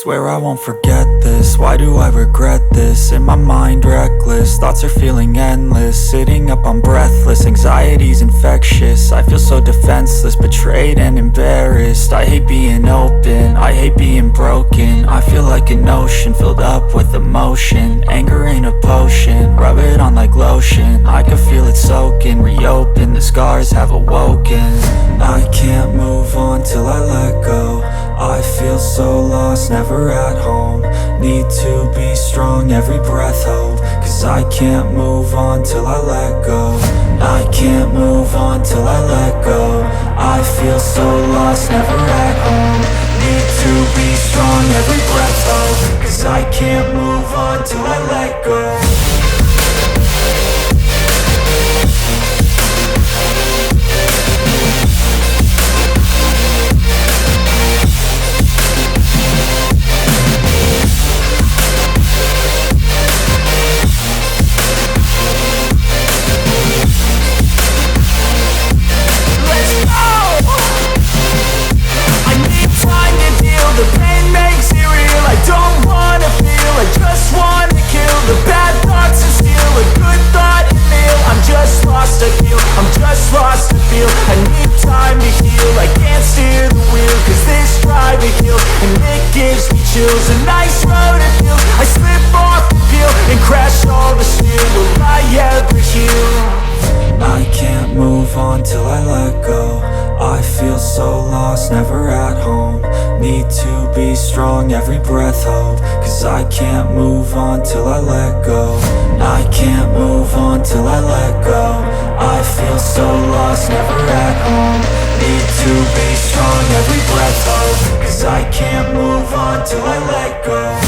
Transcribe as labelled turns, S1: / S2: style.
S1: Swear I won't forget this, why do I regret this? In my mind reckless, thoughts are feeling endless. Sitting up I'm breathless, anxiety's infectious. I feel so defenseless, betrayed and embarrassed. I hate being open, I hate being broken. I feel like an ocean filled up with emotion. Anger ain't a potion, rub it on like lotion. I can feel it soaking, reopen, the scars have awoken. I can't move on till I let go. I feel so lost, never at home. Need to be strong, every breath hope. Cause I can't move on till I let go. I can't move on till I let go. I feel so lost, never at home. Need to be strong, every breath hope. Cause I can't move on till I let go.
S2: The pain makes it real, I don't wanna feel, I just wanna kill the bad thoughts and steal a good thought and feel. I'm just lost to feel, I'm just lost to feel. I need time to heal, I can't steer the wheel. Cause this drive it kills, and it gives me chills. A nice road it feels, I slip off the peel and crash all the steel. Will I ever heal?
S1: I can't move on till I let go. I feel so lost, never at home. Need to be strong, every breath hope. Cause I can't move on till I let go. I can't move on till I let go. I feel so lost, never at home. Need to be strong, every breath hope. Cause I can't move on till I let go.